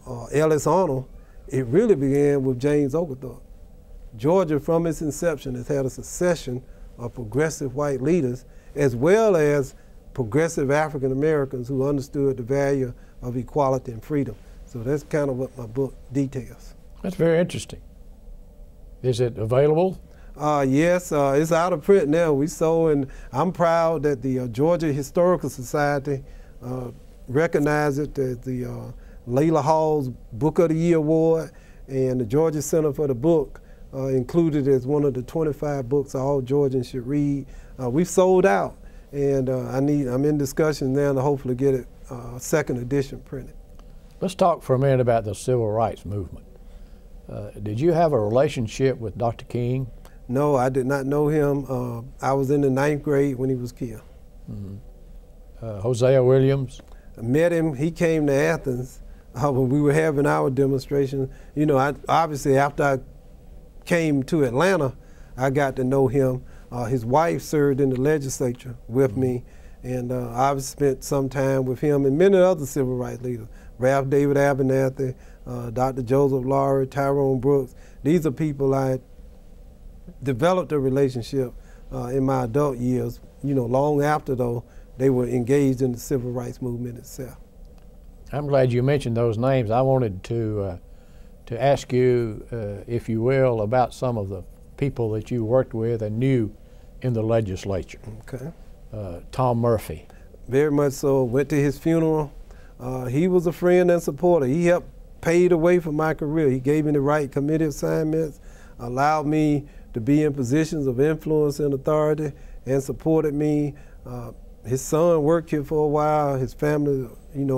Speaker 2: or Ellis Arnold. It really began with James Oglethorpe. Georgia, from its inception, has had a succession of progressive white leaders, as well as progressive African Americans who understood the value of equality and freedom. So that's kind of what my book details.
Speaker 1: That's very interesting. Is it available?
Speaker 2: Yes, it's out of print now. And I'm proud that the Georgia Historical Society recognized it as the Layla Hall's Book of the Year Award, and the Georgia Center for the Book included it as one of the 25 books all Georgians should read. We've sold out, and I'm in discussion now to hopefully get it second edition printed.
Speaker 1: Let's talk for a minute about the civil rights movement. Did you have a relationship with Dr. King?
Speaker 2: No, I did not know him. I was in the 9th grade when he was killed.
Speaker 1: Hosea Williams?
Speaker 2: I met him. He came to Athens when we were having our demonstration. You know, obviously after I came to Atlanta, I got to know him. His wife served in the legislature with me, And I've spent some time with him and many other civil rights leaders, Ralph David Abernathy, Dr. Joseph Lowry, Tyrone Brooks. These are people I developed a relationship in my adult years, long after, though, they were engaged in the civil rights movement itself.
Speaker 1: I'm glad you mentioned those names. I wanted to ask you, if you will, about some of the people that you worked with and knew in the legislature.
Speaker 2: Okay.
Speaker 1: Tom Murphy.
Speaker 2: Very much so. Went to his funeral. He was a friend and supporter. He helped pave the way for my career. He gave me the right committee assignments, allowed me to be in positions of influence and authority, and supported me. His son worked here for a while. His family,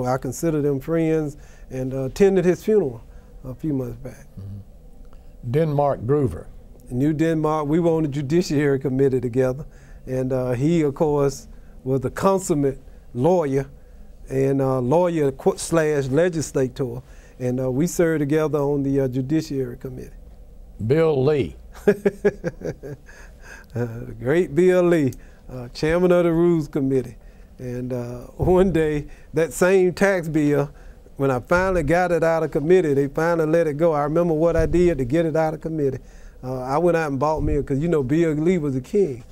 Speaker 2: I consider them friends, and attended his funeral a few months back.
Speaker 1: Mm-hmm. Denmark Groover.
Speaker 2: Knew Denmark. We were on the Judiciary Committee together, and he, of course, was a consummate lawyer and lawyer/legislator, and we served together on the Judiciary Committee.
Speaker 1: Bill Lee.
Speaker 2: Great Bill Lee, chairman of the Rules Committee. And one day, that same tax bill, when I finally got it out of committee, they finally let it go. I remember what I did to get it out of committee. I went out and bought me, because Bill Lee was a king.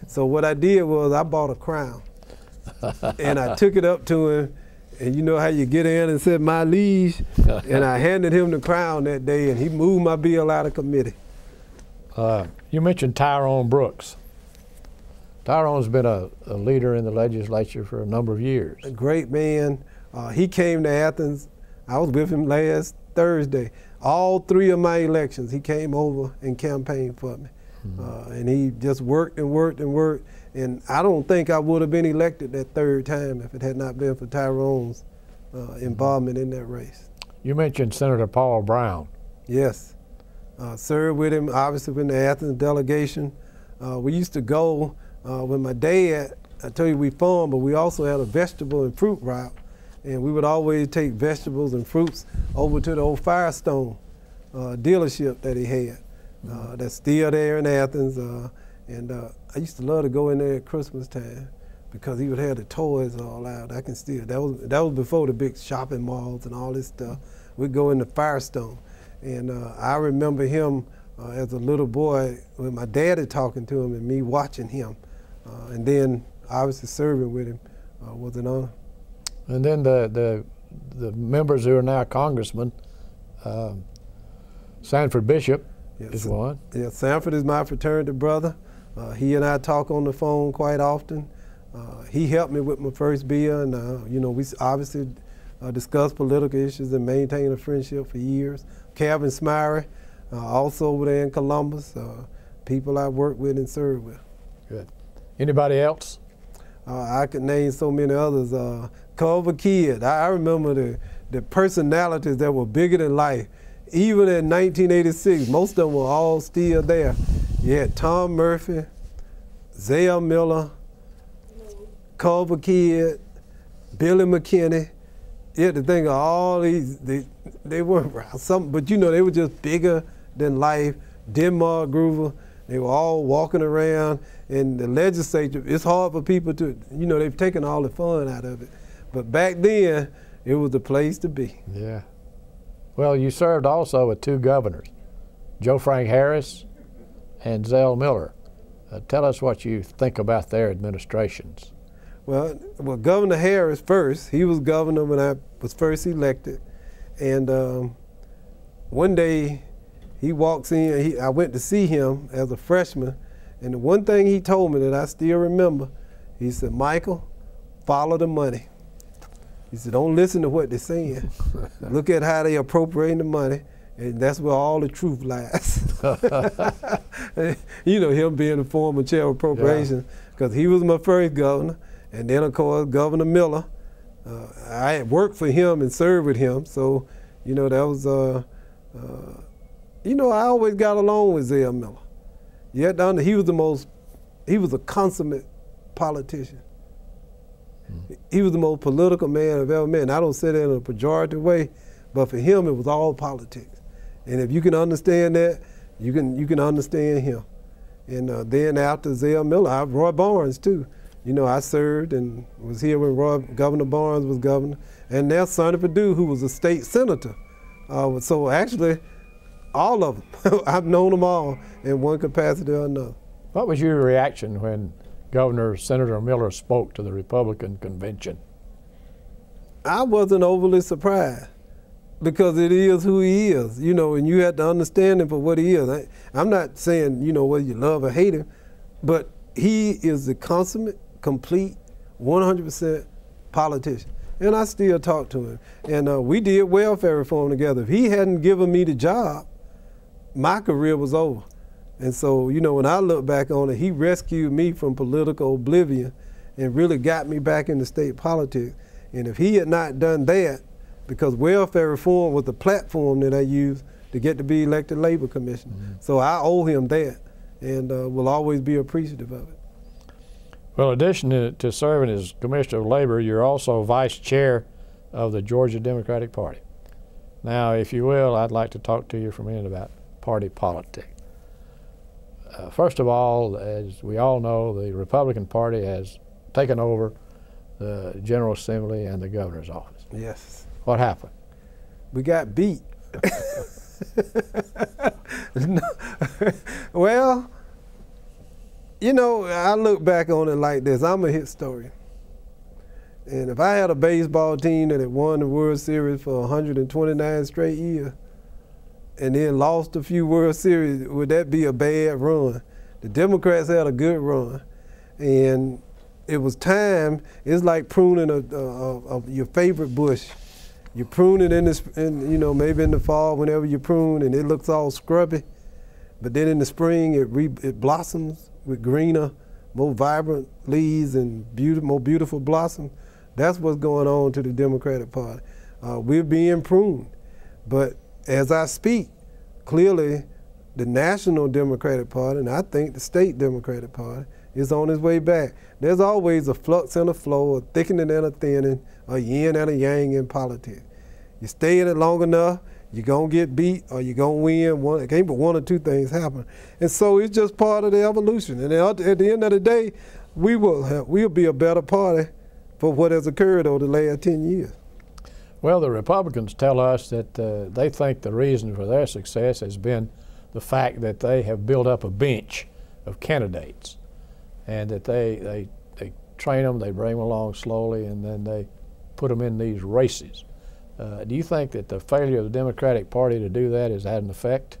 Speaker 2: So what I did was I bought a crown. And I took it up to him, and you know how you get in and said, "My liege," and I handed him the crown that day, and he moved my bill out of committee.
Speaker 1: You mentioned Tyrone Brooks. Tyrone's been a leader in the legislature for a number of years.
Speaker 2: A great man. He came to Athens. I was with him last Thursday. All 3 of my elections, he came over and campaigned for me. Mm-hmm. And he just worked and worked and worked. And I don't think I would have been elected that 3rd time if it had not been for Tyrone's involvement in that race.
Speaker 1: You mentioned Senator Paul Brown.
Speaker 2: Yes. Served with him, obviously, in the Athens delegation. We used to go with my dad. I tell you, we farmed, but we also had a vegetable and fruit route. And we would always take vegetables and fruits over to the old Firestone dealership that he had. That's still there in Athens. And I used to love to go in there at Christmas time because he would have the toys all out. I can still, that was before the big shopping malls and all this stuff. We'd go into Firestone. And I remember him as a little boy with my daddy talking to him and me watching him. And then obviously serving with him was an honor.
Speaker 1: And then the members who are now congressmen, Sanford Bishop is one. Yeah,
Speaker 2: Sanford is my fraternity brother. He and I talk on the phone quite often. He helped me with my first bill, and we obviously discussed political issues and maintained a friendship for years. Calvin Smyrie, also over there in Columbus, people I worked with and served with.
Speaker 1: Good. Anybody else?
Speaker 2: I could name so many others. Culver Kidd. I remember the personalities that were bigger than life. Even in 1986, most of them were all still there. You had Tom Murphy, Zell Miller, Culver Kidd, Billy McKinney. You had to think of all these, they weren't something, but they were just bigger than life. Denmark Groover, they were all walking around. In the legislature, it's hard for people to, they've taken all the fun out of it. But back then, it was the place to be.
Speaker 1: Yeah. Well, you served also with 2 governors, Joe Frank Harris and Zell Miller. Tell us what you think about their administrations.
Speaker 2: Well, Governor Harris first. He was governor when I was first elected. And one day, he walks in. I went to see him as a freshman. And the one thing he told me that I still remember, he said, "Michael, follow the money." He said, "Don't listen to what they're saying. Look at how they appropriating the money, and that's where all the truth lies." Him being the former chair of appropriations, because he was my first governor, and then of course Governor Miller. I had worked for him and served with him, so that was I always got along with Zell Miller. Yet he was a consummate politician. He was the most political man I've ever met. And I don't say that in a pejorative way, but for him it was all politics. And if you can understand that, you can understand him. And then after Zell Miller, Roy Barnes too. You know, I served and was here when Governor Barnes was governor, and now Sonny Perdue, who was a state senator. So actually, all of them, I've known them all in one capacity or another.
Speaker 1: What was your reaction when Senator Miller spoke to the Republican convention?
Speaker 2: I wasn't overly surprised, because it is who he is, you know, and you have to understand him for what he is. I'm not saying, you know, whether you love or hate him, but he is the consummate, complete, 100% politician. And I still talk to him. And we did welfare reform together. If he hadn't given me the job, my career was over. And so, you know, when I look back on it, he rescued me from political oblivion and really got me back into state politics. And if he had not done that, because welfare reform was the platform that I used to get to be elected labor commissioner. Mm-hmm. So I owe him that, and will always be appreciative of it.
Speaker 1: Well, in addition to serving as Commissioner of Labor, you're also Vice Chair of the Georgia Democratic Party. Now, if you will, I'd like to talk to you for a minute about party politics. First of all, as we all know, the Republican Party has taken over the General Assembly and the governor's office.
Speaker 2: Yes.
Speaker 1: What happened?
Speaker 2: We got beat. Well, you know, I look back on it like this. I'm a historian. And if I had a baseball team that had won the World Series for 129 straight years and then lost a few World Series, would that be a bad run? The Democrats had a good run. And it was time. It's like pruning your favorite bush. You prune it you know, maybe in the fall, whenever you prune, and it looks all scrubby. But then in the spring, it blossoms with greener, more vibrant leaves and more beautiful blossoms. That's what's going on to the Democratic Party. We're being pruned. But as I speak, clearly the National Democratic Party, and I think the State Democratic Party, is on its way back. There's always a flux and a flow, a thickening and a thinning, a yin and a yang in politics. You stay in it long enough, you're going to get beat or you're going to win. It can't but one or two things happen. And so it's just part of the evolution. And at the end of the day, we'll be a better party for what has occurred over the last 10 years.
Speaker 1: Well, the Republicans tell us that they think the reason for their success has been the fact that they have built up a bench of candidates, and that they train them, they bring them along slowly, and then they put them in these races. Do you think that the failure of the Democratic Party to do that has had an effect?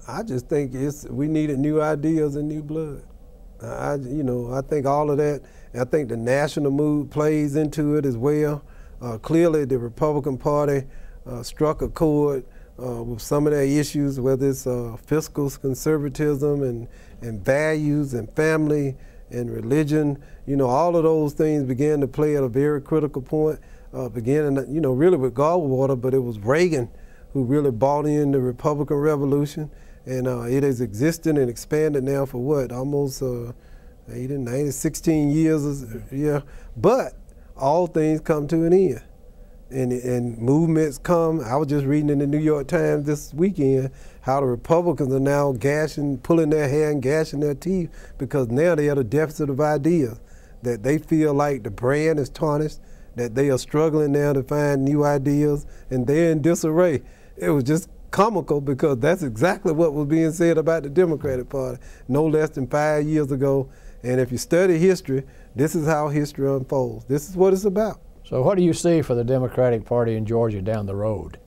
Speaker 2: I just think we needed new ideas and new blood. You know, I think all of that. I think the national mood plays into it as well. Clearly, the Republican Party struck a chord with some of their issues, whether it's fiscal conservatism and values and family and religion. You know, all of those things began to play at a very critical point, beginning, you know, really with Goldwater, but it was Reagan who really bought in the Republican Revolution, and it has existed and expanded now for what, almost 16 years, yeah. But all things come to an end. And movements come. I was just reading in the New York Times this weekend how the Republicans are now pulling their hair and gashing their teeth because now they have a deficit of ideas, that they feel like the brand is tarnished, that they are struggling now to find new ideas, and they're in disarray. It was just comical because that's exactly what was being said about the Democratic Party no less than 5 years ago. And if you study history, this is how history unfolds. This is what it's about.
Speaker 1: So what do you see for the Democratic Party in Georgia down the road?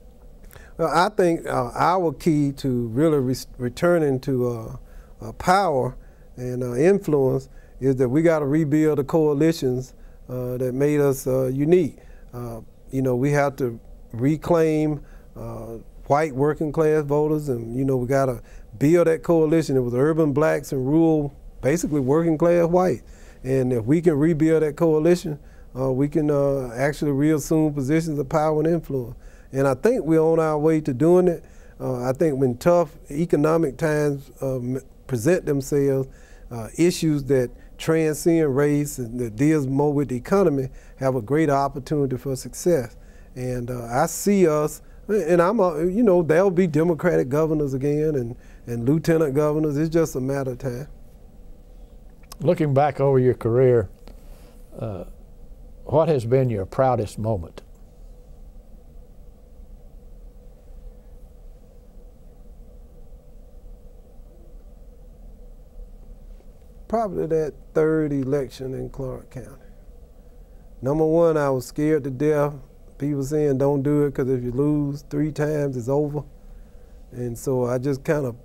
Speaker 2: Well, I think our key to really returning to power and influence is that we got to rebuild the coalitions that made us unique. You know, we have to reclaim white working class voters, and you know, we got to build that coalition. It was urban blacks and rural, basically working class white. And if we can rebuild that coalition, we can actually reassume positions of power and influence. And I think we're on our way to doing it. I think when tough economic times present themselves, issues that transcend race and that deals more with the economy have a greater opportunity for success. And I see us, and you know, there'll be Democratic governors again and lieutenant governors. It's just a matter of time.
Speaker 1: Looking back over your career, what has been your proudest moment?
Speaker 2: Probably that third election in Clark County. Number one, I was scared to death. People saying don't do it because if you lose 3 times, it's over. And so I just kind of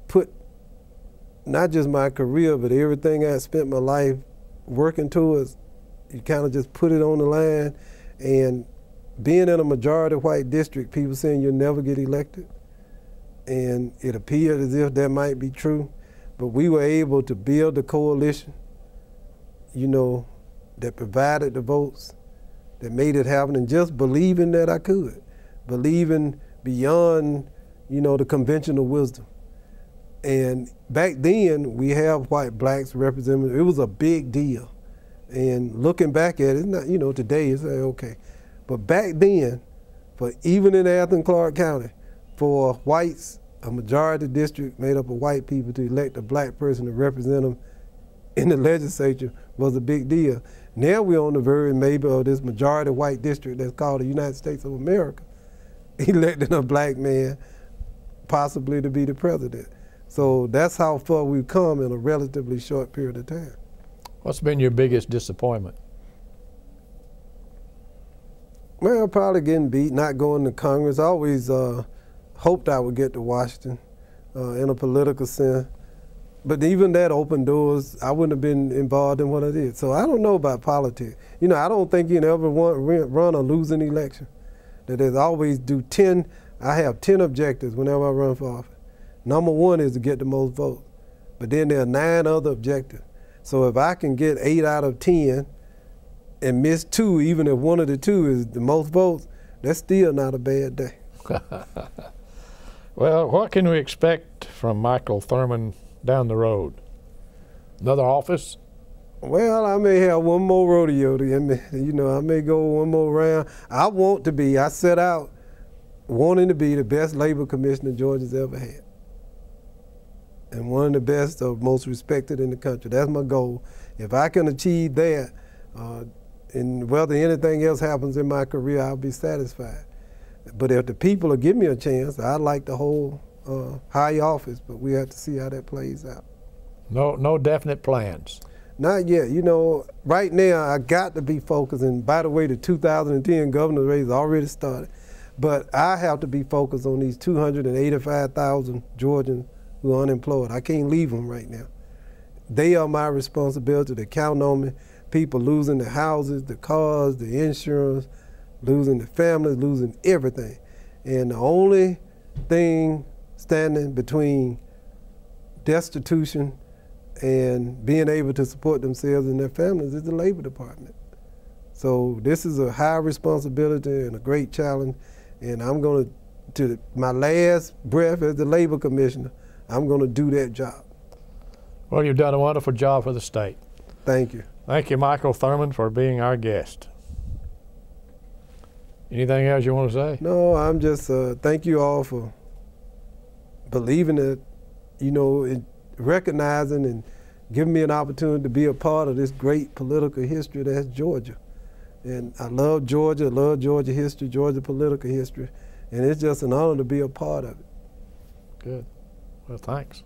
Speaker 2: put not just my career, but everything I spent my life working towards, you kind of just put it on the line. And being in a majority white district, people saying you'll never get elected. And it appeared as if that might be true. But we were able to build a coalition, you know, that provided the votes, that made it happen, and just believing that I could, believing beyond, you know, the conventional wisdom. And back then, we have white blacks represented. It was a big deal. And looking back at it, it's not, you know, today it's like, okay. But back then, for even in Athens, Clark County, for whites, a majority district made up of white people to elect a black person to represent them in the legislature was a big deal. Now we're on the verge maybe of this majority white district that's called the United States of America, electing a black man possibly to be the president. So that's how far we've come in a relatively short period of time.
Speaker 1: What's been your biggest disappointment?
Speaker 2: Well, probably getting beat, not going to Congress. I always hoped I would get to Washington in a political sense. But even that opened doors. I wouldn't have been involved in what I did. So I don't know about politics. You know, I don't think you can ever run or lose an election. That there's always I have 10 objectives whenever I run for office. Number one is to get the most votes. But then there are 9 other objectives. So if I can get 8 out of 10 and miss 2, even if one of the 2 is the most votes, that's still not a bad day.
Speaker 1: Well, what can we expect from Michael Thurmond down the road? Another office?
Speaker 2: Well, I may have one more rodeo. You know, I may go one more round. I set out wanting to be the best labor commissioner Georgia's ever had. And one of the best or most respected in the country. That's my goal. If I can achieve that, and whether anything else happens in my career, I'll be satisfied. But if the people will give me a chance, I'd like to hold high office, but we have to see how that plays out.
Speaker 1: No definite plans?
Speaker 2: Not yet. You know, right now I got to be focused, and by the way, the 2010 governor's race already started. But I have to be focused on these 285,000 Georgians who are unemployed. I can't leave them right now. They are my responsibility. They count on me. People losing their houses, the cars, the insurance, losing their families, losing everything. And the only thing standing between destitution and being able to support themselves and their families is the Labor Department. So this is a high responsibility and a great challenge, and I'm going to my last breath as the Labor Commissioner, I'm going to do that job.
Speaker 1: Well, you've done a wonderful job for the state.
Speaker 2: Thank you.
Speaker 1: Thank you, Michael Thurmond, for being our guest. Anything else you want to say?
Speaker 2: No, I'm just thank you all for believing it, you know, recognizing and giving me an opportunity to be a part of this great political history that's Georgia. And I love Georgia, I love Georgia history, Georgia political history, and it's just an honor to be a part of it.
Speaker 1: Good. Well, thanks.